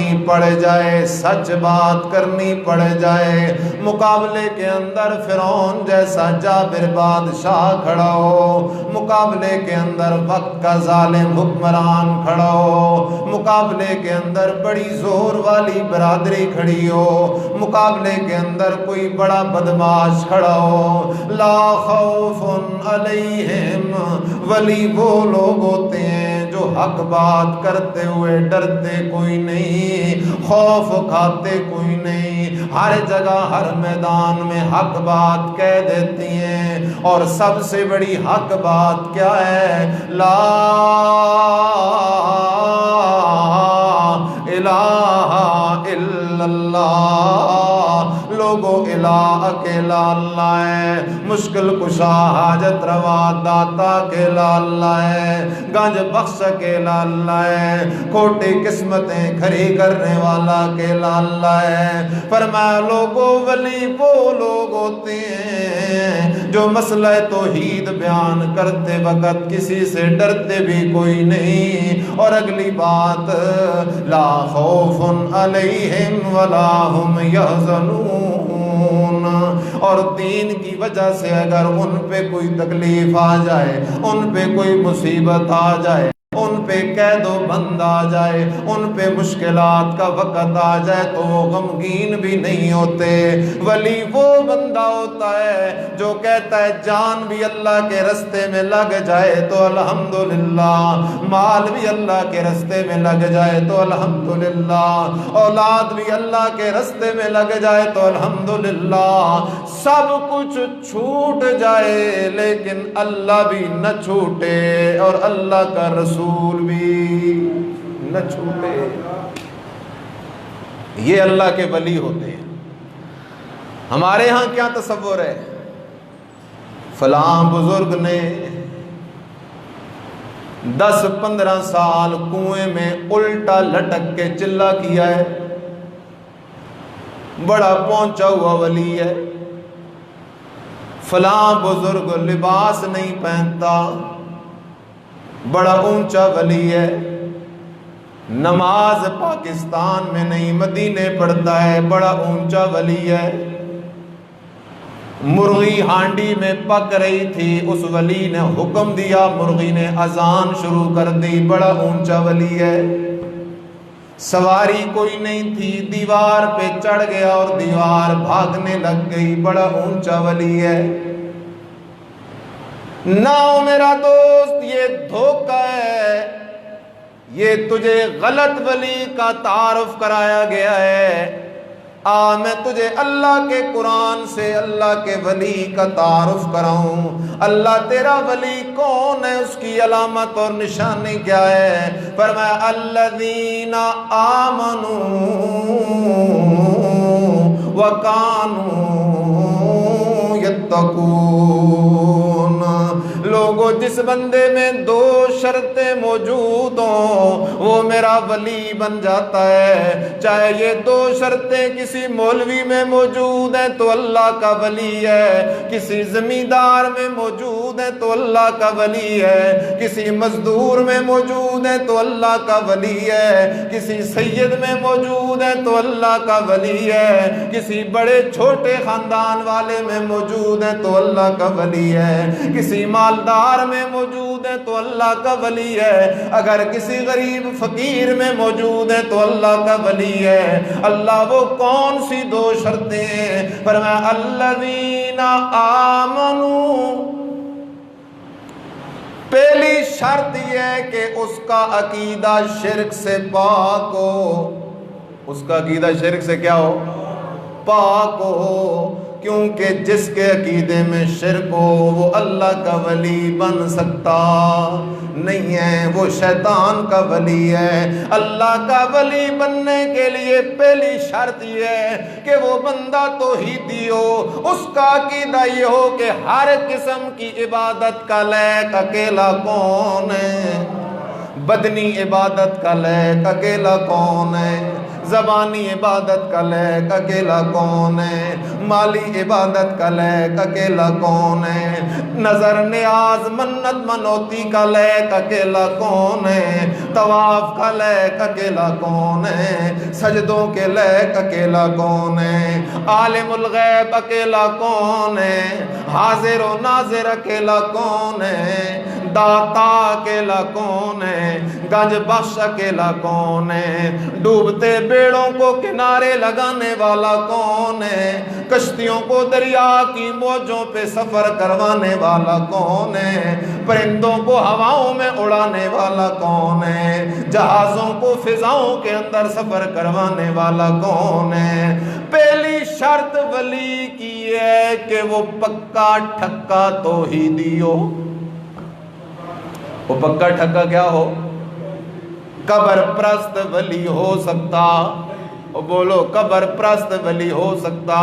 کرنی پڑ جائے، سچ بات کرنی پڑ جائے، مقابلے کے اندر فرعون جیسا جابر بادشاہ کھڑا ہو، مقابلے کے اندر وقت کا ظالم حکمران کھڑا ہو، مقابلے کے اندر بڑی زور والی برادری کھڑی ہو، مقابلے کے اندر کوئی بڑا بدماش کھڑا ہو، لا خوف علیہم، ولی وہ لوگ ہوتے ہیں جو حق بات کرتے ہوئے ڈرتے کوئی نہیں، خوف کھاتے کوئی نہیں، ہر جگہ ہر میدان میں حق بات کہہ دیتی ہیں، اور سب سے بڑی حق بات کیا ہے؟ لا الہ الا اللہ، لوگو الہ اکیلا اللہ ہے، مشکل کشا حاجت روا داتا اکیلا اللہ ہے، گنج بخش اکیلا اللہ ہے، کھوٹی قسمتیں کھری کرنے والا اکیلا اللہ ہے۔ فرمایا لوگو ولی وہ لوگ ہوتے ہیں جو مسئلہ توحید بیان کرتے وقت کسی سے ڈرتے بھی کوئی نہیں، اور اگلی بات لا خوف علیہم ولا ہم یحزنون، اور دین کی وجہ سے اگر ان پہ کوئی تکلیف آ جائے، ان پہ کوئی مصیبت آ جائے، ان پہ قید و بند آ جائے، ان پہ مشکلات کا وقت آ جائے تو وہ غمگین بھی نہیں ہوتے۔ ولی وہ بندہ ہوتا ہے جو کہتا ہے جان بھی اللہ کے رستے میں لگ جائے تو الحمدللہ، مال بھی اللہ کے رستے میں لگ جائے تو الحمدللہ، اولاد بھی اللہ کے رستے میں لگ جائے تو الحمدللہ، سب کچھ چھوٹ جائے لیکن اللہ بھی نہ چھوٹے اور اللہ کا رسول بھی نہ چھوٹے، یہ اللہ کے ولی ہوتے ہیں۔ ہمارے ہاں کیا تصور ہے؟ فلاں بزرگ نے 10-15 سال کنویں میں الٹا لٹک کے چلا کیا ہے، بڑا پہنچا ہوا ولی ہے۔ فلاں بزرگ لباس نہیں پہنتا، بڑا اونچا ولی ہے۔ نماز پاکستان میں نہیں مدینے پڑھتا ہے، بڑا اونچا ولی ہے۔ مرغی ہانڈی میں پک رہی تھی، اس ولی نے حکم دیا، مرغی نے اذان شروع کر دی، بڑا اونچا ولی ہے۔ سواری کوئی نہیں تھی، دیوار پہ چڑھ گیا اور دیوار بھاگنے لگ گئی، بڑا اونچا ولی ہے۔ نہ میرا دوست یہ دھوکہ ہے، یہ تجھے غلط ولی کا تعارف کرایا گیا ہے، میں تجھے اللہ کے قرآن سے اللہ کے ولی کا تعارف کراؤں۔ اللہ تیرا ولی کون ہے، اس کی علامت اور نشانی کیا ہے؟ فرمایا الذین آمنوا وکانوا یتقون، لوگوں جس بندے میں 2 شرطیں موجود ہوں وہ میرا ولی بن جاتا ہے۔ چاہے یہ 2 شرطیں کسی مولوی میں موجود ہیں تو اللہ کا ولی ہے، کسی زمیندار میں موجود ہیں تو اللہ کا ولی ہے، کسی مزدور میں موجود ہیں تو اللہ کا ولی ہے، کسی سید میں موجود ہیں تو اللہ کا ولی ہے، کسی بڑے چھوٹے خاندان والے میں موجود ہیں تو اللہ کا ولی ہے، کسی مالدار میں موجود ہے تو اللہ کا ولی ہے، اگر کسی غریب فقیر میں موجود ہے تو اللہ کا ولی ہے۔ اللہ وہ کون سی 2 شرطیں ہیں؟ فرمایا الذین آمنوا، پہلی شرط یہ ہے کہ اس کا عقیدہ شرک سے پاک ہو، اس کا عقیدہ شرک سے کیا ہو؟ پاک ہو، کیونکہ جس کے عقیدے میں شرک ہو وہ اللہ کا ولی بن سکتا نہیں ہے، وہ شیطان کا ولی ہے۔ اللہ کا ولی بننے کے لیے پہلی شرط یہ ہے کہ وہ بندہ توحیدی ہو، اس کا عقیدہ یہ ہو کہ ہر قسم کی عبادت کا لائق اکیلا کون ہے، بدنی عبادت کا لائق اکیلا کون ہے، زبانی عبادت کا لیک اکیلا کون ہے؟ مالی عبادت کا لیک اکیلا کون ہے؟ نظر نیاز منت منوتی کا لیک اکیلا کون ہے؟ طواف کا لیک اکیلا کون ہے؟ سجدوں کے لیک اکیلا کون ہے؟ عالم الغیب اکیلا کون ہے؟ حاضر و ناظر اکیلا کون ہے؟ داتا اکیلا کون ہے؟ گنج بخش اکیلا کون ہے؟ ڈوبتے بیڑوں کو کنارے لگانے والا کون ہے؟ کشتیوں کو دریا کی موجوں پہ سفر کروانے والا کون ہے؟ پرندوں کو ہواؤں میں اڑانے والا کون ہے؟ جہازوں کو فضاؤں کے اندر سفر کروانے والا کون ہے؟ پہلی شرط ولی کی ہے کہ وہ پکا ٹھکا توحیدی ہو۔ وہ پکا ٹھکا کیا ہو؟ قبر پرست ولی ہو سکتا، بولو قبر پرست ولی ہو سکتا،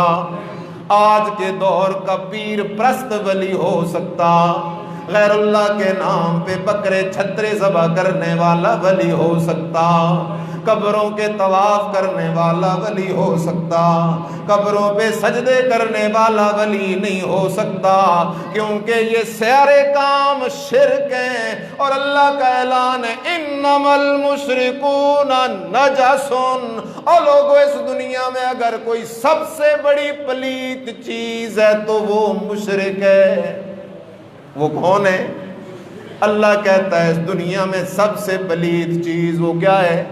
آج کے دور کا پیر پرست ولی ہو سکتا، غیر اللہ کے نام پہ بکرے چھترے ذبح کرنے والا ولی ہو سکتا، قبروں کے طواف کرنے والا ولی ہو سکتا، قبروں پہ سجدے کرنے والا ولی نہیں ہو سکتا، کیونکہ یہ سارے کام شرک ہیں، اور اللہ کا اعلان ہے انما المشرکون نجس۔ اور لوگوں اس دنیا میں اگر کوئی سب سے بڑی پلیت چیز ہے تو وہ مشرک ہے۔ وہ کون ہے؟ اللہ کہتا ہے اس دنیا میں سب سے پلیت چیز وہ کیا ہے؟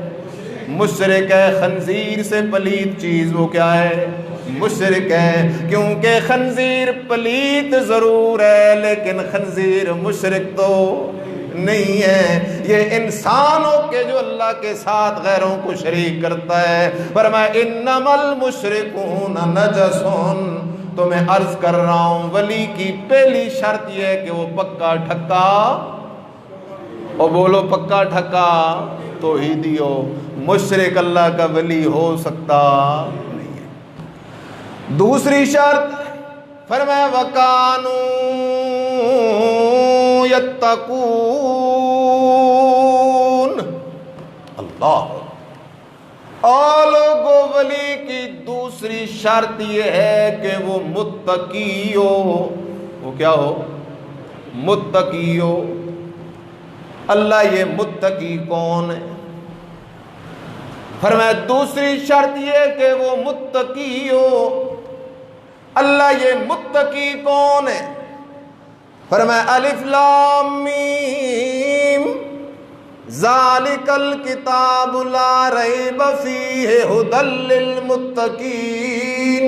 مشرک ہے۔ خنزیر سے پلیت چیز وہ کیا ہے؟ مشرک ہے، کیونکہ خنزیر پلیت ضرور ہے لیکن خنزیر مشرک تو نہیں ہے۔ یہ انسانوں کے جو اللہ کے ساتھ غیروں کو شریک کرتا ہے، فرمایا انما المشرکون نجس۔ تو میں عرض کر رہا ہوں ولی کی پہلی شرط یہ ہے کہ وہ پکا ٹھکا، اور بولو پکا ٹھکا توحیدی ہو۔ مشرک اللہ کا ولی ہو سکتا نہیں ہے۔ دوسری شرط فرمایا وَكَانُوا يَتَّقُونَ۔ اللہ اور لوگوں ولی کی دوسری شرط یہ ہے کہ وہ متقی ہو۔ وہ کیا ہو؟ متقی ہو۔ اللہ یہ متقی کون ہے؟ فرمایا دوسری شرط یہ کہ وہ متقی ہو۔ اللہ یہ متقی کون ہے؟ فرمایا الف لام میم ذالک الکتاب لا ریب فیہ ھدی للمتقین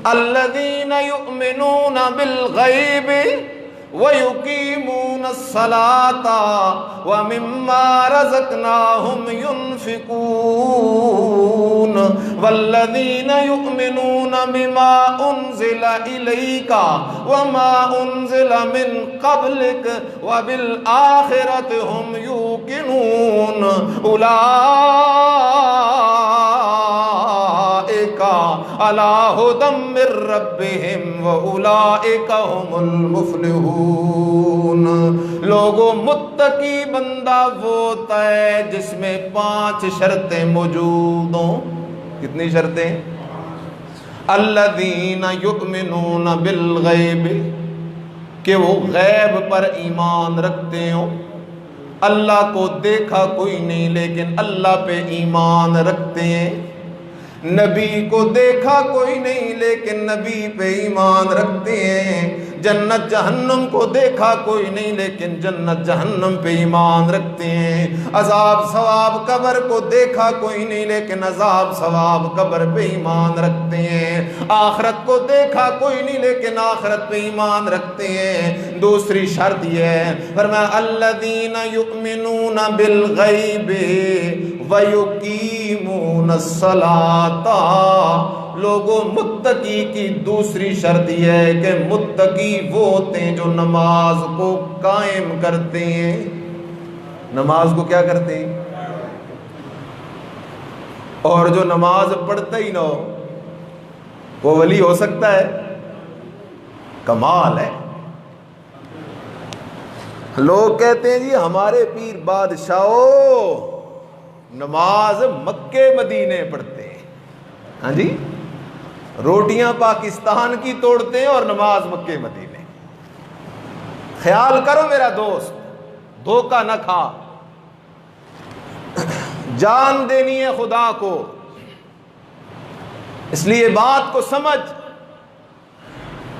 الذین یؤمنون بالغیب وَيُقِيمُونَ الصَّلَاةَ وَمِمَّا رَزَقْنَاهُمْ يُنْفِقُونَ وَالَّذِينَ يُؤْمِنُونَ بِمَا أُنزِلَ إِلَيْكَ وَمَا أُنزِلَ مِنْ قَبْلِكَ وَبِالْآخِرَةِ هُمْ يُوقِنُونَ أُولَئِكَ عَلَى هُدًى مِّن رَّبِّهِمْ وَأُولَئِكَ هُمُ المفلحون۔ لوگوں متقی بندہ وہ ہوتا ہے جس میں 5 شرطیں موجود ہوں۔ کتنی شرطیں؟ الذین یؤمنون بالغیب، کہ وہ غیب پر ایمان رکھتے ہوں۔ اللہ کو دیکھا کوئی نہیں لیکن اللہ پہ ایمان رکھتے ہیں۔ نبی کو دیکھا کوئی نہیں لیکن نبی پہ ایمان رکھتے ہیں۔ جنت جہنم کو دیکھا کوئی نہیں لیکن جنت جہنم پہ ایمان رکھتے ہیں۔ عذاب ثواب قبر کو دیکھا کوئی نہیں لیکن عذاب ثواب قبر پہ ایمان رکھتے ہیں۔ آخرت کو دیکھا کوئی نہیں لیکن آخرت پہ ایمان رکھتے ہیں۔ دوسری شرط یہ ہے فرمایا الذین یؤمنون بالغیب وَيُقِيمُونَ الصَّلَاةَ۔ لوگوں متقی کی دوسری شرط یہ ہے کہ متقی وہ ہوتے ہیں جو نماز کو قائم کرتے ہیں۔ نماز کو کیا کرتے ہیں؟ اور جو نماز پڑھتا ہی نہ ہو وہ ولی ہو سکتا ہے؟ کمال ہے۔ لوگ کہتے ہیں جی ہمارے پیر بادشاہو نماز مکے مدینے پڑھتے ہیں. ہاں جی, روٹیاں پاکستان کی توڑتے ہیں اور نماز مکے مدینے. خیال کرو میرا دوست, دھوکہ نہ کھا. جان دینی ہے خدا کو, اس لیے بات کو سمجھ.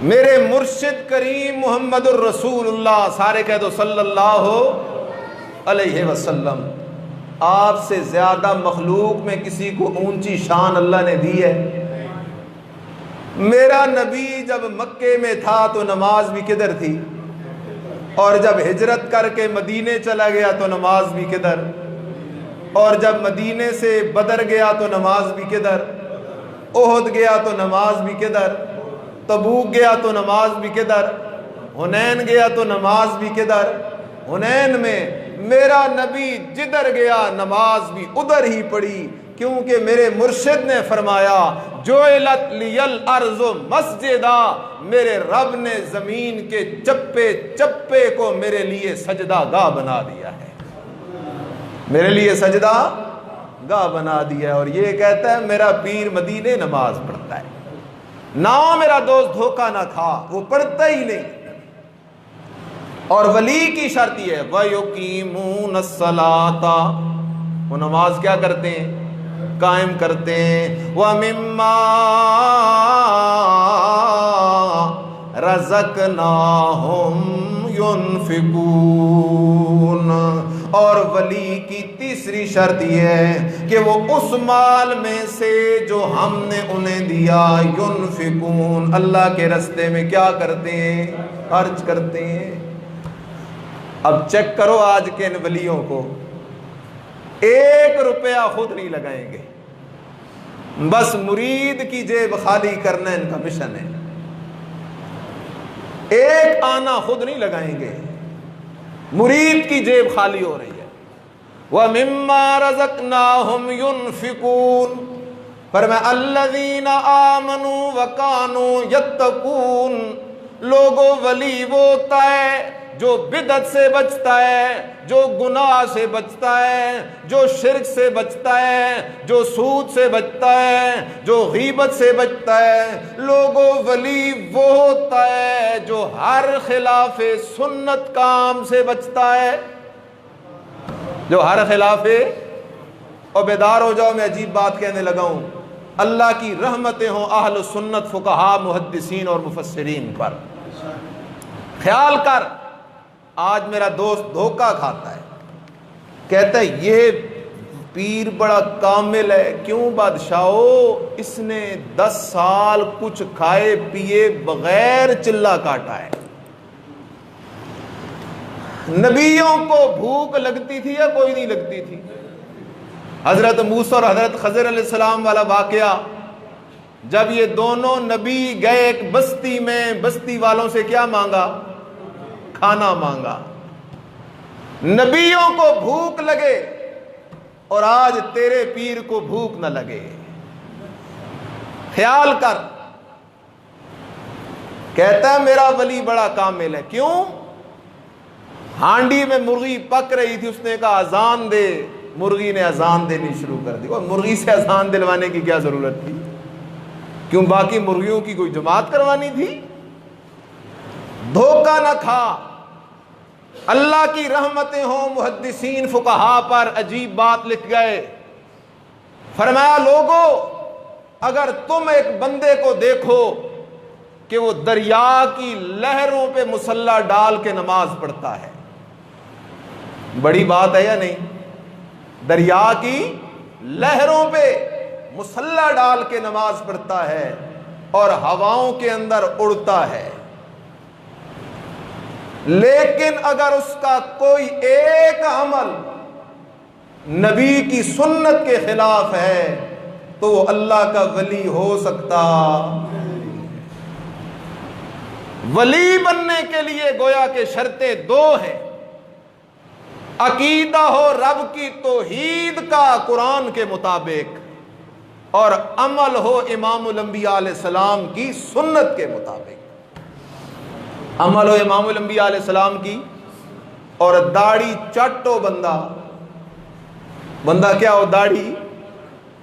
میرے مرشد کریم محمد الرسول اللہ, سارے کہہ دو صلی اللہ علیہ وسلم, آپ سے زیادہ مخلوق میں کسی کو اونچی شان اللہ نے دی ہے؟ میرا نبی جب مکے میں تھا تو نماز بھی کدھر تھی, اور جب ہجرت کر کے مدینے چلا گیا تو نماز بھی کدھر, اور جب مدینے سے بدر گیا تو نماز بھی کدھر, احد گیا تو نماز بھی کدھر, تبوک گیا تو نماز بھی کدھر, حنین گیا تو نماز بھی کدھر. حنین میں میرا نبی جدھر گیا نماز بھی ادھر ہی پڑھی, کیونکہ میرے مرشد نے فرمایا جعلت لی الارض مسجدا, میرے رب نے زمین کے چپے چپے کو میرے لیے سجدہ گاہ بنا دیا ہے, میرے لیے سجدہ گاہ بنا دیا ہے. اور یہ کہتا ہے میرا پیر مدینے نماز پڑھتا ہے. نہ میرا دوست دھوکہ نہ کھا, وہ پڑھتا ہی نہیں. اور ولی کی شرط یہ ہے وَيُقِيمُونَ الصَّلَاةَ, وہ نماز کیا کرتے ہیں؟ قائم کرتے ہیں. وَمِمَّا رَزَقْنَاهُمْ يُنْفِقُونَ. اور ولی کی تیسری شرط یہ ہے کہ وہ اس مال میں سے جو ہم نے انہیں دیا, ينفقون, اللہ کے راستے میں کیا کرتے ہیں؟ خرچ کرتے ہیں. اب چیک کرو آج کے ان ولیوں کو, 1 روپیہ خود نہیں لگائیں گے, بس مرید کی جیب خالی کرنا ان کا مشن ہے. 1 آنا خود نہیں لگائیں گے, مرید کی جیب خالی ہو رہی ہے. وَمِمَّا رَزَقْنَاهُمْ يُنْفِقُونَ, فرمایا الَّذِينَ آمَنُوا وَكَانُوا يَتَّقُونَ. لوگوں ولی وہ ہوتا ہے جو بدعت سے بچتا ہے, جو گناہ سے بچتا ہے, جو شرک سے بچتا ہے, جو سود سے بچتا ہے, جو غیبت سے بچتا ہے. لوگوں ولی وہ ہوتا ہے جو ہر خلاف سنت کام سے بچتا ہے, جو ہر خلاف. اور بیدار ہو جاؤ, میں عجیب بات کہنے لگا ہوں, اللہ کی رحمتیں ہوں اہل سنت فقہا محدثین اور مفسرین پر. خیال کر, آج میرا دوست دھوکہ کھاتا ہے, کہتا ہے یہ پیر بڑا کامل ہے. کیوں بادشاہو, اس نے 10 سال کچھ کھائے پیے بغیر چلا کاٹا ہے. نبیوں کو بھوک لگتی تھی یا کوئی نہیں لگتی تھی؟ حضرت موسیٰ اور حضرت خضر علیہ السلام والا واقعہ, جب یہ دونوں نبی گئے ایک بستی میں, بستی والوں سے کیا مانگا؟ کھانا مانگا. نبیوں کو بھوک لگے اور آج تیرے پیر کو بھوک نہ لگے. خیال کر, کہتا ہے میرا ولی بڑا کامل ہے. کیوں؟ ہانڈی میں مرغی پک رہی تھی, اس نے کہا اذان دے, مرغی نے اذان دینی شروع کر دی. اور مرغی سے اذان دلوانے کی کیا ضرورت تھی؟ کیوں باقی مرغیوں کی کوئی جماعت کروانی تھی؟ دھوکہ نہ کھا. اللہ کی رحمتیں ہوں محدثین فقہا پر. عجیب بات لکھ گئے, فرمایا لوگوں اگر تم ایک بندے کو دیکھو کہ وہ دریا کی لہروں پہ مصلی ڈال کے نماز پڑھتا ہے, بڑی بات ہے یا نہیں؟ دریا کی لہروں پہ مصلی ڈال کے نماز پڑھتا ہے اور ہواؤں کے اندر اڑتا ہے, لیکن اگر اس کا کوئی ایک عمل نبی کی سنت کے خلاف ہے تو وہ اللہ کا ولی ہو سکتا. ولی بننے کے لیے گویا کہ شرطیں 2 ہیں. عقیدہ ہو رب کی توحید کا قرآن کے مطابق, اور عمل ہو امام الانبیاء علیہ السلام کی سنت کے مطابق. عمل ہو امام الانبیاء علیہ السلام کی, اور داڑھی چٹو بندہ بندہ کیا ہو، داڑھی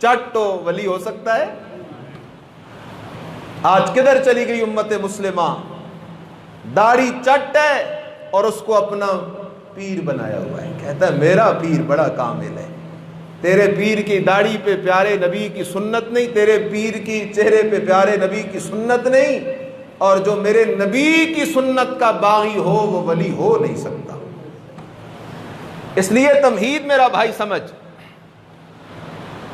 چٹ تو ولی ہو سکتا ہے؟ آج کدھر چلی گئی امت مسلمہ؟ داڑھی چٹ ہے اور اس کو اپنا پیر بنایا ہوا ہے، کہتا ہے میرا پیر بڑا کامل ہے۔ تیرے پیر کی داڑھی پہ پیارے نبی کی سنت نہیں، تیرے پیر کی چہرے پہ پیارے نبی کی سنت نہیں، اور جو میرے نبی کی سنت کا باغی ہو وہ ولی ہو نہیں سکتا۔ اس لیے تمہید میرا بھائی سمجھ،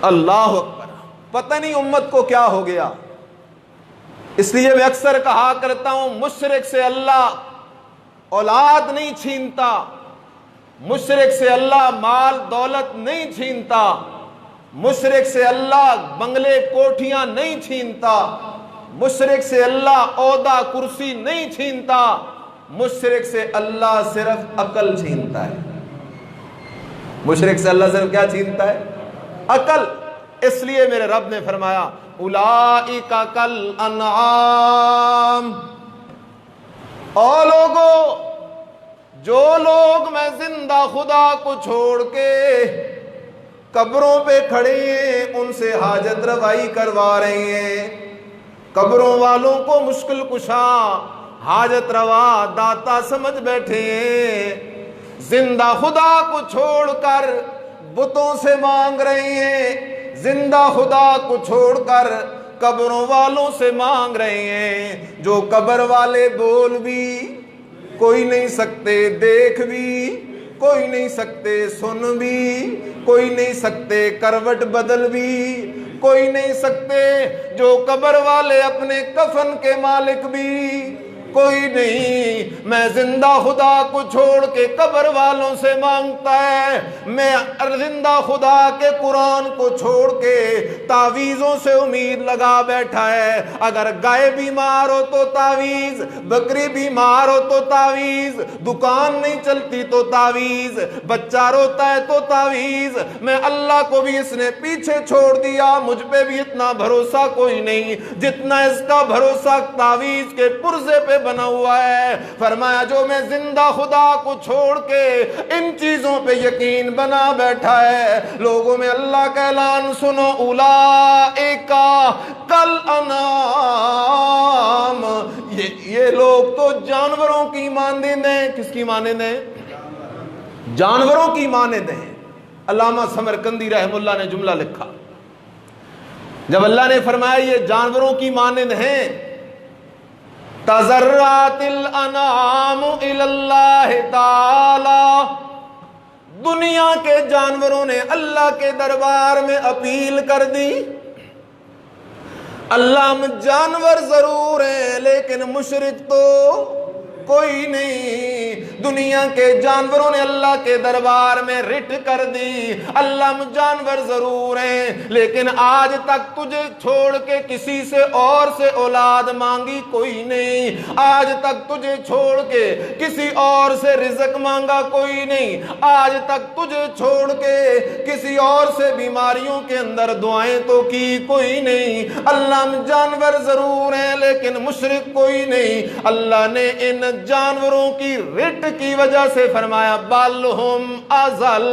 اللہ اکبر، پتہ نہیں امت کو کیا ہو گیا۔ اس لیے میں اکثر کہا کرتا ہوں، مشرک سے اللہ اولاد نہیں چھینتا، مشرک سے اللہ مال دولت نہیں چھینتا، مشرک سے اللہ بنگلے کوٹھیاں نہیں چھینتا، مشرک سے اللہ عہدہ کرسی نہیں چھینتا، مشرک سے اللہ صرف عقل چھینتا ہے۔ مشرک سے اللہ صرف کیا چھینتا ہے؟ عقل۔ اس لیے میرے رب نے فرمایا اولئک کالانعام، او لوگو، جو لوگ میں زندہ خدا کو چھوڑ کے قبروں پہ کھڑے ہیں ان سے حاجت روائی کروا رہے ہیں، قبروں والوں کو مشکل کشا حاجت روا داتا سمجھ بیٹھے ہیں، زندہ خدا کو چھوڑ کر بتوں سے مانگ رہے ہیں، زندہ خدا کو چھوڑ کر قبروں والوں سے مانگ رہے ہیں، جو قبر والے بول بھی کوئی نہیں سکتے، دیکھ بھی کوئی نہیں سکتے، سن بھی کوئی نہیں سکتے، کروٹ بدل بھی کوئی نہیں سکتے، جو قبر والے اپنے کفن کے مالک بھی کوئی نہیں، میں زندہ خدا کو چھوڑ کے قبر والوں سے مانگتا ہے، میں زندہ خدا کے قرآن کو چھوڑ کے تعویذوں سے امید لگا بیٹھا ہے، اگر گائے بیمار ہو تو تعویذ، بکری بیمار ہو تو تعویذ، دکان نہیں چلتی تو تعویذ، بچہ روتا ہے تو تعویذ، میں اللہ کو بھی اس نے پیچھے چھوڑ دیا، مجھ پہ بھی اتنا بھروسہ کوئی نہیں جتنا اس کا بھروسہ تعویذ کے پرزے پہ بنا ہوا ہے۔ فرمایا جو میں زندہ خدا کو چھوڑ کے ان چیزوں پہ یقین بنا بیٹھا ہے، لوگوں میں اللہ کا اعلان سنو، اولئک کالانعام، یہ لوگ تو جانوروں کی مانند ہیں۔ کس کی مانند ہیں؟ جانوروں کی مانند ہیں۔ علامہ سمرقندی رحم اللہ نے جملہ لکھا، جب اللہ نے فرمایا یہ جانوروں کی مانند ہیں، تضرعت الانعام الی اللہ تعالی، دنیا کے جانوروں نے اللہ کے دربار میں اپیل کر دی، اللہ ہم جانور ضرور ہیں لیکن مشرک تو کوئی نہیں۔ دنیا کے جانوروں نے اللہ کے دربار میں رٹ کر دی، اللہ ہم جانور ضرور ہیں لیکن آج تک تجھے چھوڑ کے کسی سے اور سے اولاد مانگی کوئی نہیں، آج تک تجھے چھوڑ کے کسی اور سے رزق مانگا کوئی نہیں، آج تک تجھے چھوڑ کے کسی اور سے بیماریوں کے اندر دعائیں تو کی کوئی نہیں، اللہ ہم جانور ضرور ہیں لیکن مشرک کوئی نہیں۔ اللہ نے ان جانوروں کی رٹ کی وجہ سے فرمایا بل ہم اضل،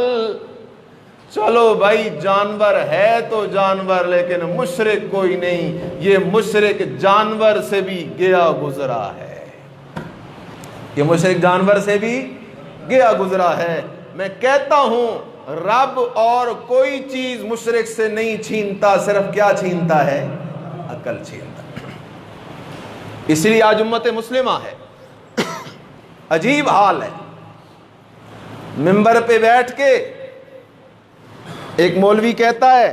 چلو بھائی جانور ہے تو جانور لیکن مشرک کوئی نہیں، یہ مشرک جانور سے بھی گیا گزرا ہے، یہ مشرک جانور سے بھی گیا گزرا ہے۔ میں کہتا ہوں رب اور کوئی چیز مشرک سے نہیں چھینتا، صرف کیا چھینتا ہے؟ عقل چھینتا۔ اس لیے آج امت مسلمہ ہے، عجیب حال ہے، منبر پہ بیٹھ کے ایک مولوی کہتا ہے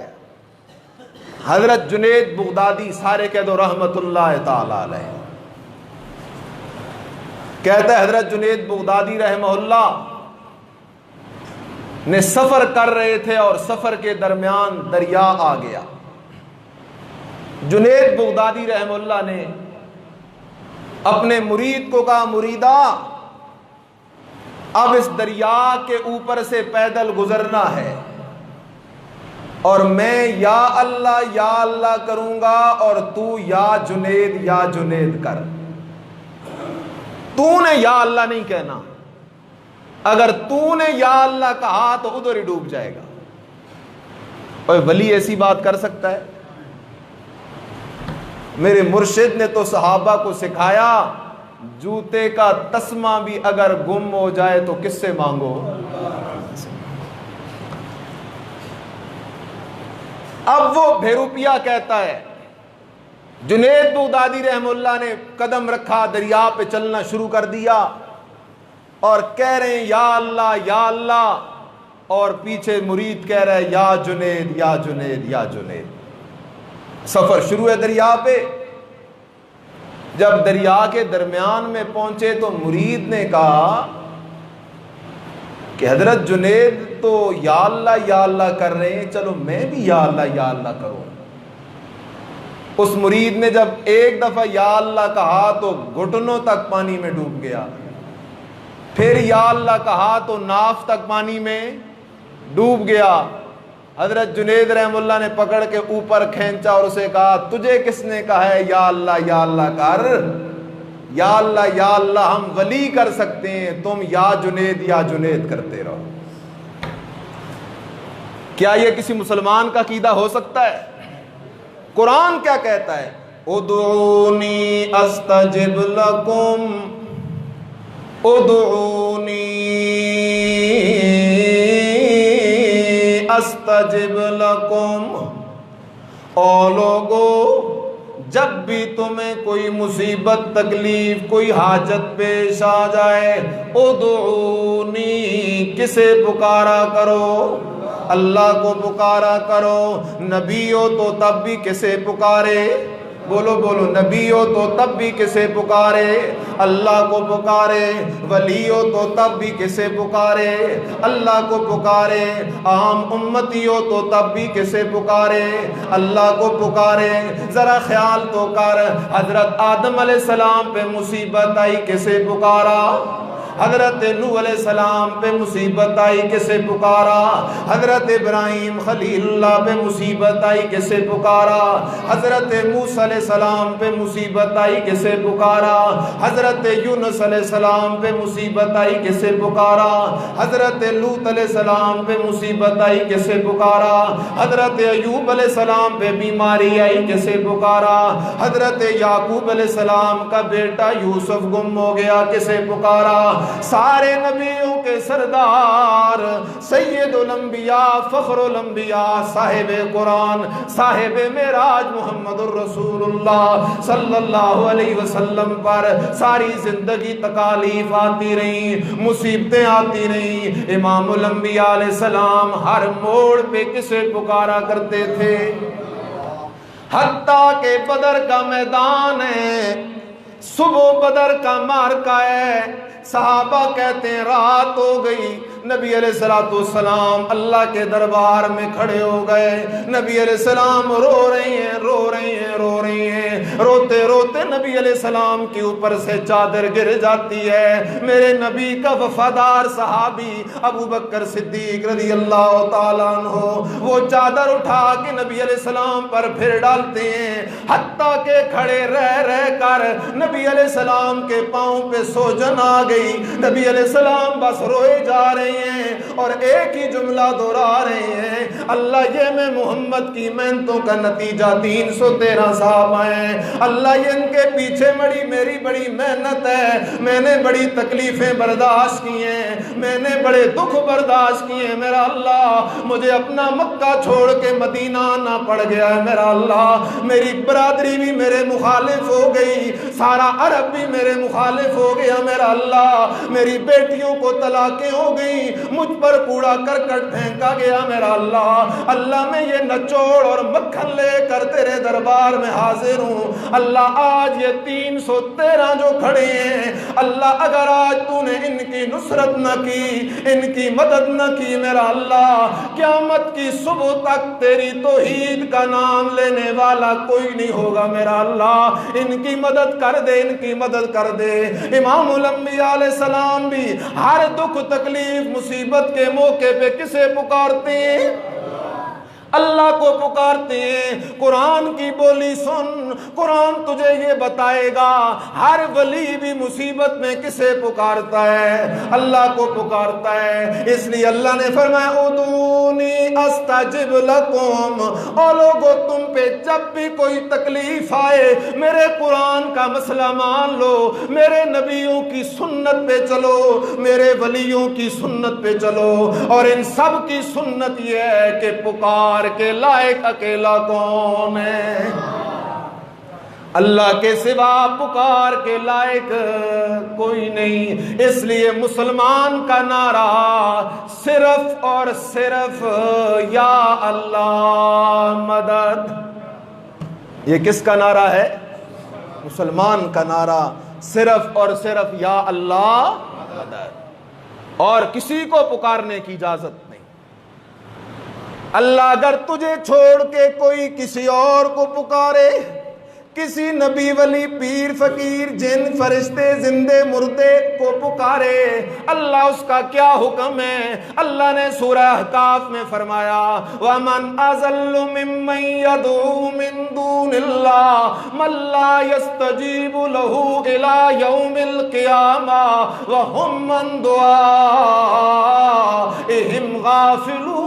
حضرت جنید بغدادی، سارے کہہ دو رحمت اللہ تعالی علیہ، کہتا ہے حضرت جنید بغدادی رحمہ اللہ نے سفر کر رہے تھے اور سفر کے درمیان دریا آ گیا، جنید بغدادی رحمہ اللہ نے اپنے مرید کو کہا مریدا اب اس دریا کے اوپر سے پیدل گزرنا ہے اور میں یا اللہ کروں گا اور تو یا جنید کر، تو نے یا اللہ نہیں کہنا، اگر تو نے یا اللہ کہا تو ادھر ہی ڈوب جائے گا، اور ولی ایسی بات کر سکتا ہے؟ میرے مرشد نے تو صحابہ کو سکھایا جوتے کا تسمہ بھی اگر گم ہو جائے تو کس سے مانگو؟ اب وہ بھیروپیا کہتا ہے، جنید بغدادی رحم اللہ نے قدم رکھا، دریا پہ چلنا شروع کر دیا اور کہہ رہے ہیں یا اللہ یا اللہ، اور پیچھے مرید کہہ رہا ہے یا جنید یا جنید یا جنید۔ سفر شروع ہے دریا پہ۔ جب دریا کے درمیان میں پہنچے تو مرید نے کہا کہ حضرت جنید تو یا اللہ کر رہے ہیں، چلو میں بھی یا اللہ کروں۔ اس مرید نے جب ایک دفعہ یا اللہ کہا تو گھٹنوں تک پانی میں ڈوب گیا، پھر یا اللہ کہا تو ناف تک پانی میں ڈوب گیا۔ حضرت جنید رحم اللہ نے پکڑ کے اوپر کھینچا اور اسے کہا تجھے کس نے کہا ہے یا اللہ کر؟ یا اللہ ہم ولی کر سکتے ہیں، تم یا جنید کرتے رہو۔ کیا یہ کسی مسلمان کا عقیدہ ہو سکتا ہے؟ قرآن کیا کہتا ہے؟ ادعونی استجب لکم، ادعونی استجب لکم۔ او لوگو، جب بھی تمہیں کوئی مصیبت تکلیف کوئی حاجت پیش آ جائے، ادعونی، کسے پکارا کرو؟ اللہ کو پکارا کرو۔ نبی ہو تو تب بھی کسے پکارے؟ بولو نبی ہو تو تب بھی کسے پکارے؟ اللہ کو پکارے۔ ولی ہو تو تب بھی کسے پکارے؟ اللہ کو پکارے۔ عام امتی ہو تو تب بھی کسے پکارے؟ اللہ کو پکارے۔ ذرا خیال تو کر، حضرت آدم علیہ السلام پہ مصیبت آئی، کسے پکارا؟ حضرت نوح علیہ السلام پہ مصیبت آئی، کسے پکارا؟ حضرت ابراہیم خلیل اللہ پہ مصیبت آئی، کسے پکارا؟ حضرت موسیٰ علیہ السلام پہ مصیبت آئی، کسے پکارا؟ حضرت یونس علیہ السلام پہ مصیبت آئی، کسے پکارا؟ حضرت لوط علیہ السلام پہ مصیبت آئی، کسے پکارا؟ حضرت ایوب علیہ السلام پہ بیماری آئی، کسے پکارا؟ حضرت یعقوب علیہ السلام کا بیٹا یوسف گم ہو گیا، کسے پکارا؟ سارے نبیوں کے سردار، سید الانبیاء، فخر الانبیاء، صاحب قرآن، صاحب معراج محمد الرسول اللہ صلی اللہ علیہ وسلم پر ساری زندگی تکالیف آتی رہی، مصیبتیں آتی رہی۔ امام الانبیاء علیہ السلام ہر موڑ پہ کسے پکارا کرتے تھے؟ حتیٰ کہ بدر کا میدان ہے، صبح بدر کا معرکہ ہے، صحابہ کہتے ہیں رات ہو گئی، نبی علیہ السلام اللہ کے دربار میں کھڑے ہو گئے، نبی علیہ السلام رو رہے ہیں، روتے روتے نبی علیہ السلام کے اوپر سے چادر گر جاتی ہے۔ میرے نبی کا وفادار صحابی ابو بکر صدیق رضی اللہ تعالیٰ عنہ وہ چادر اٹھا کے نبی علیہ السلام پر پھر ڈالتے ہیں، حتیٰ کہ کھڑے رہ کر نبی علیہ السلام کے پاؤں پہ سوجن آ گئی۔ نبی علیہ السلام بس روئے جا رہے ہیں اور ایک ہی جملہ دہرا رہے ہیں، اللہ یہ میں محمد کی محنتوں کا نتیجہ 313 صحابہ ہیں، اللہ یہ ان کے پیچھے میری بڑی محنت ہے، میں نے بڑی تکلیفیں برداشت کی ہیں، میں نے بڑے دکھ برداشت کیے ہیں، میرا اللہ مجھے اپنا مکہ چھوڑ کے مدینہ آنا پڑ گیا ہے، میرا اللہ میری برادری بھی میرے مخالف ہو گئی، سارا عرب بھی میرے مخالف ہو گیا، میرا اللہ میری بیٹیوں کو طلاقیں ہو گئی، مجھ پر کوڑا کرکٹ پھینکا گیا، میرا اللہ میں یہ نچوڑ اور مکھن لے کر تیرے دربار میں حاضر ہوں۔ اللہ آج یہ 313 جو کھڑے ہیں، اللہ اگر آج تو نے ان کی نصرت نہ کی، ان کی مدد نہ کی، میرا اللہ قیامت کی صبح تک تیری توحید کا نام لینے والا کوئی نہیں ہوگا، میرا اللہ ان کی مدد کر دے، ان کی مدد کر دے۔ امام الانبیاء علیہ السلام بھی ہر دکھ تکلیف مصیبت کے موقع پہ کسے پکارتے ہیں؟ اللہ کو پکارتے ہیں۔ قرآن کی بولی سن، قرآن تجھے یہ بتائے گا ہر ولی بھی مصیبت میں کسے پکارتا ہے؟ اللہ کو پکارتا ہے۔ اس لیے اللہ نے فرمایا ادعونی استجب لکم، اور لوگوں تم پہ جب بھی کوئی تکلیف آئے میرے قرآن کا مسئلہ مان لو، میرے نبیوں کی سنت پہ چلو، میرے ولیوں کی سنت پہ چلو، اور ان سب کی سنت یہ ہے کہ پکار کے لائق اکیلا کون ہے؟ اللہ کے سوا پکار کے لائق کوئی نہیں۔ اس لیے مسلمان کا نعرہ صرف اور صرف یا اللہ مدد۔ یہ کس کا نعرہ ہے؟ مسلمان کا نعرہ صرف اور صرف یا اللہ مدد، اور کسی کو پکارنے کی اجازت نہیں۔ اللہ اگر تجھے چھوڑ کے کوئی کسی اور کو پکارے، کسی نبی ولی پیر فقیر جن فرشتے زندے مردے کو پکارے، اللہ اس کا کیا حکم ہے؟ اللہ نے سورہ احقاف میں فرمایا وَمَنْ أَضَلُّ مِمَّنْ يَدْعُو مِن دُونِ اللَّهِ مَن لَّا يَسْتَجِيبُ لَهُ إِلَىٰ يَوْمِ الْقِيَامَةِ وَهُمْ عَن دُعَائِهِمْ غَافِلُونَ۔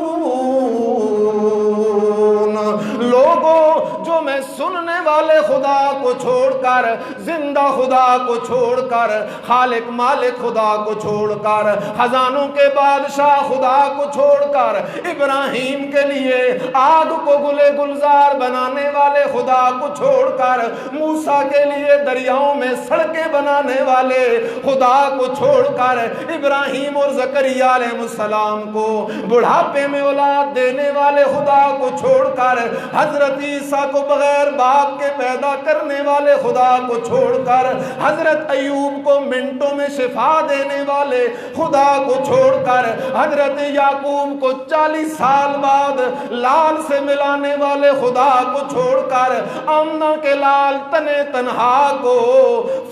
لوگوں جو میں سننے والے خدا کو چھوڑ کر، زندہ خدا کو چھوڑ کر، خالق مالک خدا کو چھوڑ کر، خزانوں کے بادشاہ خدا کو چھوڑ کر، ابراہیم کے لیے آگ کو گلے گلزار بنانے والے خدا کو چھوڑ کر، موسیٰ کے لیے دریاؤں میں سڑکیں بنانے والے خدا کو چھوڑ کر، ابراہیم اور زکریا علیہ السلام کو بڑھاپے میں اولاد دینے والے خدا کو چھوڑ کر، حضرت عیسیٰ کو بغیر باپ کے پیدا کرنے والے خدا کو چھوڑ کر، حضرت ایوب کو منٹوں میں شفا دینے والے خدا کو چھوڑ کر، حضرت یعقوب کو 40 سال بعد لال سے ملانے والے خدا کو چھوڑ کر، آمنہ کے لال تنے تنہا کو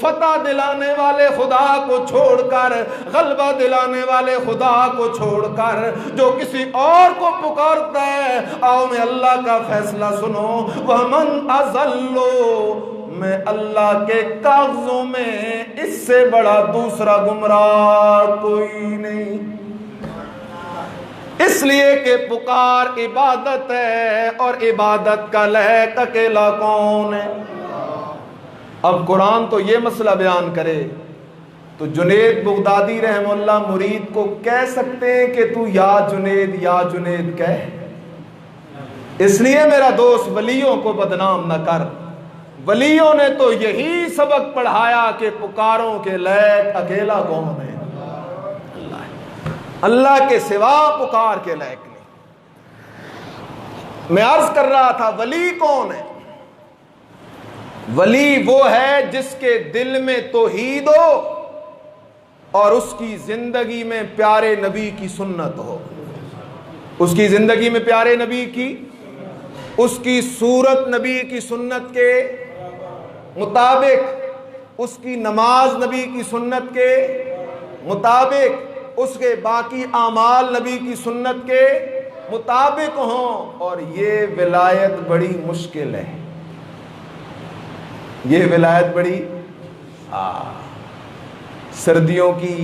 فتح دلانے والے خدا کو چھوڑ کر، غلبہ دلانے والے خدا کو چھوڑ کر جو کسی اور کو پکارتا ہے، آؤ میں اللہ کا فیصلہ سنو، وَمَنْ أَضَلُّ، میں اللہ کے کاغذوں میں اس سے بڑا دوسرا گمراہ کوئی نہیں۔ اس لیے کہ پکار عبادت ہے، اور عبادت کا لائق اکیلا کون ہے؟ اب قرآن تو یہ مسئلہ بیان کرے تو جنید بغدادی رحمہ اللہ مرید کو کہہ سکتے ہیں کہ تو یا جنید کہہ۔ اس لیے میرا دوست ولیوں کو بدنام نہ کر، ولیوں نے تو یہی سبق پڑھایا کہ پکاروں کے لائق اکیلا کون ہے؟ اللہ ہے، اللہ کے سوا پکار کے لائق نہیں۔ میں عرض کر رہا تھا ولی کون ہے؟ ولی وہ ہے جس کے دل میں توحید ہو اور اس کی زندگی میں پیارے نبی کی سنت ہو، اس کی زندگی میں پیارے نبی کی، اس کی صورت نبی کی سنت کے مطابق، اس کی نماز نبی کی سنت کے مطابق، اس کے باقی اعمال نبی کی سنت کے مطابق ہوں، اور یہ ولایت بڑی مشکل ہے، یہ ولایت بڑی سردیوں کی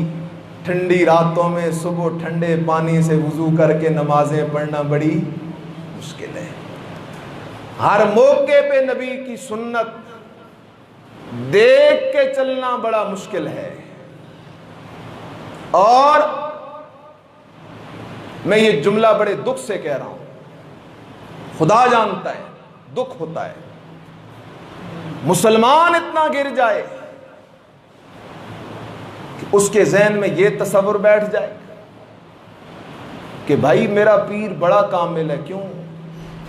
ٹھنڈی راتوں میں صبح ٹھنڈے پانی سے وضو کر کے نمازیں پڑھنا بڑی مشکل ہے، ہر موقع پہ نبی کی سنت دیکھ کے چلنا بڑا مشکل ہے۔ اور میں یہ جملہ بڑے دکھ سے کہہ رہا ہوں، خدا جانتا ہے دکھ ہوتا ہے، مسلمان اتنا گر جائے کہ اس کے ذہن میں یہ تصور بیٹھ جائے کہ بھائی میرا پیر بڑا کامل ہے، کیوں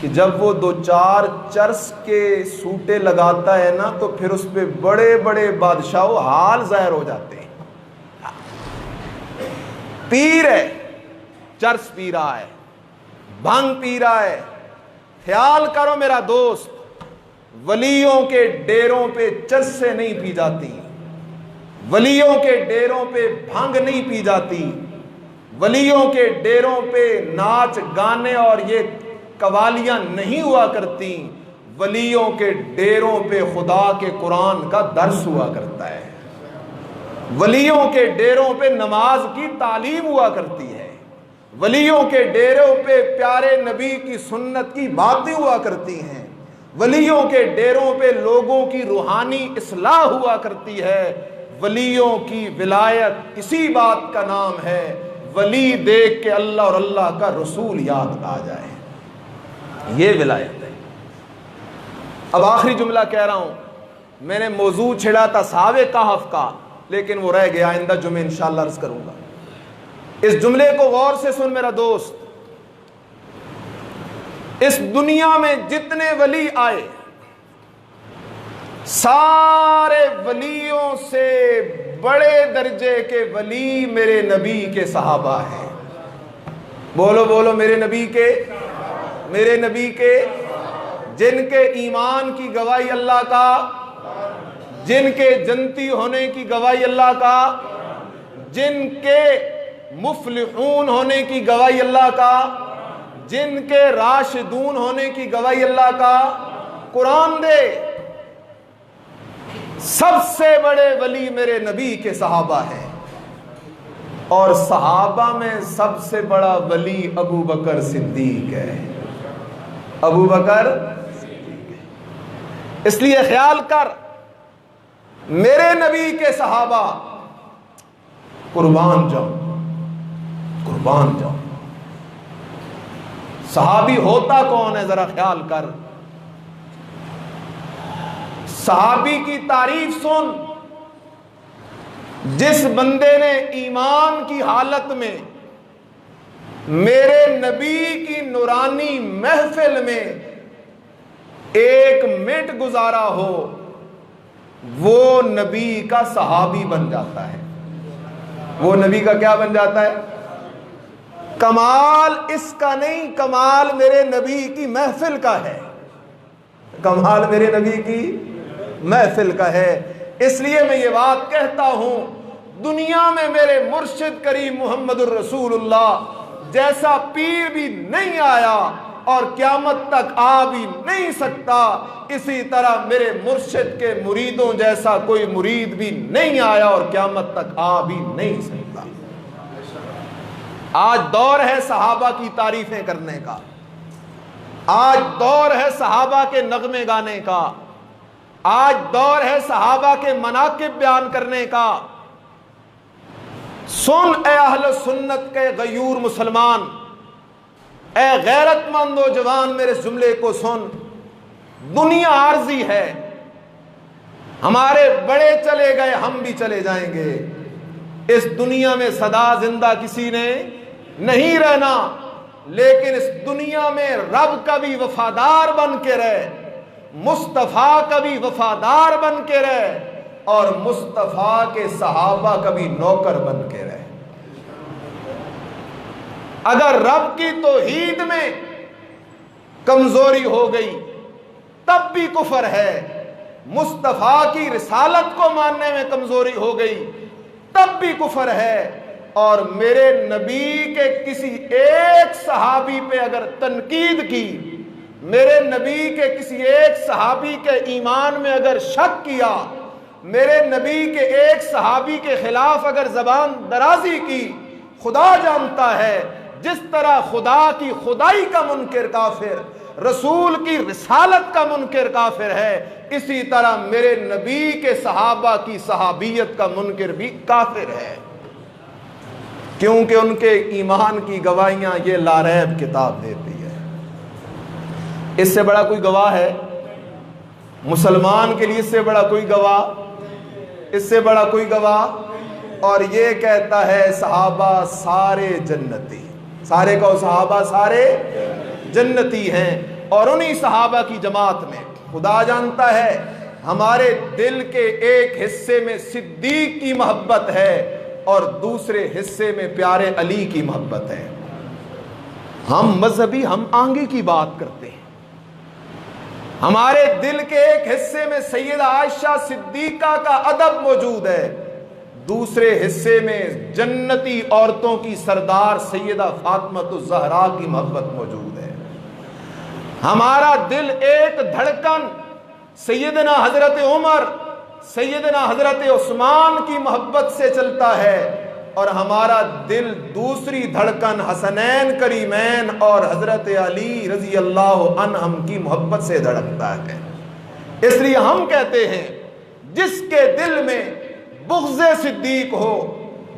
کہ جب وہ 2-4 چرس کے سوٹے لگاتا ہے نا تو پھر اس پہ بڑے بڑے بادشاہوں حال ظاہر ہو جاتے ہیں۔ پیر ہے، چرس پی رہا ہے، بھنگ پی رہا ہے، خیال کرو میرا دوست، ولیوں کے ڈیروں پہ چرسیں نہیں پی جاتی، ولیوں کے ڈیروں پہ بھنگ نہیں پی جاتی، ولیوں کے ڈیروں پہ ناچ گانے اور یہ قوالیاں نہیں ہوا کرتی، ولیوں کے ڈیروں پہ خدا کے قرآن کا درس ہوا کرتا ہے، ولیوں کے ڈیروں پہ نماز کی تعلیم ہوا کرتی ہے، ولیوں کے ڈیروں پہ پیارے نبی کی سنت کی باتیں ہوا کرتی ہیں، ولیوں کے ڈیروں پہ لوگوں کی روحانی اصلاح ہوا کرتی ہے۔ ولیوں کی ولایت اسی بات کا نام ہے، ولی دیکھ کے اللہ اور اللہ کا رسول یاد آ جائے، یہ ولایت ہے۔ اب آخری جملہ کہہ رہا ہوں، میں نے موضوع چھڑا تھا صحابہ کہف کا، لیکن وہ رہ گیا، آئندہ جمعے انشاءاللہ عرض کروں گا۔ اس جملے کو غور سے سن میرا دوست، اس دنیا میں جتنے ولی آئے سارے ولیوں سے بڑے درجے کے ولی میرے نبی کے صحابہ ہیں۔ بولو بولو، میرے نبی کے، میرے نبی کے، جن کے ایمان کی گواہی اللہ کا، جن کے جنتی ہونے کی گواہی اللہ کا، جن کے مفلحون ہونے کی گواہی اللہ کا، جن کے راشدون ہونے کی گواہی اللہ کا۔ قرآن دے سب سے بڑے ولی میرے نبی کے صحابہ ہیں، اور صحابہ میں سب سے بڑا ولی ابو بکر صدیق ہے، ابو بکر صدیق ہے۔ اس لیے خیال کر، میرے نبی کے صحابہ قربان جاؤ، قربان جاؤ۔ صحابی ہوتا کون ہے ذرا خیال کر، صحابی کی تعریف سن، جس بندے نے ایمان کی حالت میں میرے نبی کی نورانی محفل میں ایک منٹ گزارا ہو، وہ نبی کا صحابی بن جاتا ہے، وہ نبی کا کیا بن جاتا ہے؟ کمال اس کا نہیں، کمال میرے نبی کی محفل کا ہے، کمال میرے نبی کی محفل کا ہے۔ اس لیے میں یہ بات کہتا ہوں، دنیا میں میرے مرشد کریم محمد الرسول اللہ جیسا پیر بھی نہیں آیا اور قیامت تک آ بھی نہیں سکتا، اسی طرح میرے مرشد کے مریدوں جیسا کوئی مرید بھی نہیں آیا اور قیامت تک آ بھی نہیں سکتا۔ آج دور ہے صحابہ کی تعریفیں کرنے کا، آج دور ہے صحابہ کے نغمے گانے کا، آج دور ہے صحابہ کے مناقب بیان کرنے کا۔ سن اے اہل سنت کے غیور مسلمان، اے غیرت مند نوجوان، میرے جملے کو سن۔ دنیا عارضی ہے، ہمارے بڑے چلے گئے، ہم بھی چلے جائیں گے۔ اس دنیا میں سدا زندہ کسی نے نہیں رہنا، لیکن اس دنیا میں رب کا بھی وفادار بن کے رہے، مصطفیٰ کا بھی وفادار بن کے رہے، اور مصطفیٰ کے صحابہ کا بھی نوکر بن کے رہے۔ اگر رب کی توحید میں کمزوری ہو گئی تب بھی کفر ہے، مصطفیٰ کی رسالت کو ماننے میں کمزوری ہو گئی تب بھی کفر ہے، اور میرے نبی کے کسی ایک صحابی پہ اگر تنقید کی، میرے نبی کے کسی ایک صحابی کے ایمان میں اگر شک کیا، میرے نبی کے ایک صحابی کے خلاف اگر زبان درازی کی، خدا جانتا ہے جس طرح خدا کی خدائی کا منکر کافر، رسول کی رسالت کا منکر کافر ہے، اسی طرح میرے نبی کے صحابہ کی صحابیت کا منکر بھی کافر ہے، کیونکہ ان کے ایمان کی گواہیاں یہ لاریب کتاب دیتی ہے۔ اس سے بڑا کوئی گواہ ہے مسلمان کے لیے؟ اس سے بڑا کوئی گواہ؟ اس سے بڑا کوئی گواہ؟ اور یہ کہتا ہے صحابہ سارے جنتی، سارے کو صحابہ سارے جنتی ہیں، اور انہی صحابہ کی جماعت میں خدا جانتا ہے ہمارے دل کے ایک حصے میں صدیق کی محبت ہے اور دوسرے حصے میں پیارے علی کی محبت ہے۔ ہم مذہبی ہم آہنگی کی بات کرتے ہیں، ہمارے دل کے ایک حصے میں سیدہ عائشہ صدیقہ کا ادب موجود ہے، دوسرے حصے میں جنتی عورتوں کی سردار سیدہ فاطمہ الزہرا کی محبت موجود ہے۔ ہمارا دل ایک دھڑکن سیدنا حضرت عمر، سیدنا حضرت عثمان کی محبت سے چلتا ہے، اور ہمارا دل دوسری دھڑکن حسنین کریمین اور حضرت علی رضی اللہ عنہم کی محبت سے دھڑکتا ہے۔ اس لیے ہم کہتے ہیں جس کے دل میں بغض صدیق ہو،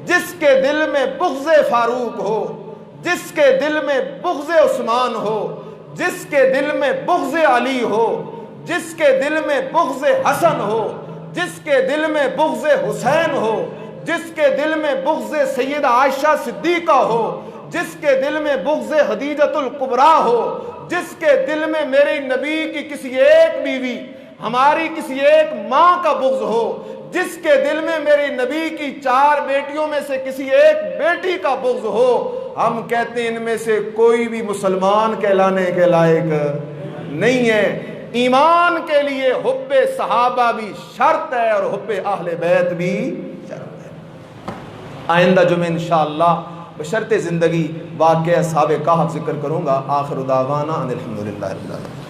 جس کے دل میں بغض فاروق ہو، جس کے دل میں بغض عثمان ہو، جس کے دل میں بغض علی ہو، جس کے دل میں بغض حسن ہو، جس کے دل میں بغض حسین ہو، جس کے دل میں بغض سیدہ عائشہ صدیقہ ہو، جس کے دل میں بغض خدیجۃ الکبریٰ ہو، جس کے دل میں میرے نبی کی کسی ایک بیوی، ہماری کسی ایک ماں کا بغض ہو، جس کے دل میں میرے نبی کی 4 بیٹیوں میں سے کسی ایک بیٹی کا بغض ہو، ہم کہتے ہیں ان میں سے کوئی بھی مسلمان کہلانے کے لائق نہیں ہے۔ ایمان کے لیے حب صحابہ بھی شرط ہے اور حب اہل بیت بھی شرط ہے۔ آئندہ جمعہ انشاءاللہ بشرط زندگی واقعہ اصحاب کہف ذکر کروں گا۔ آخر دعوانا ان الحمدللہ رب العالمین۔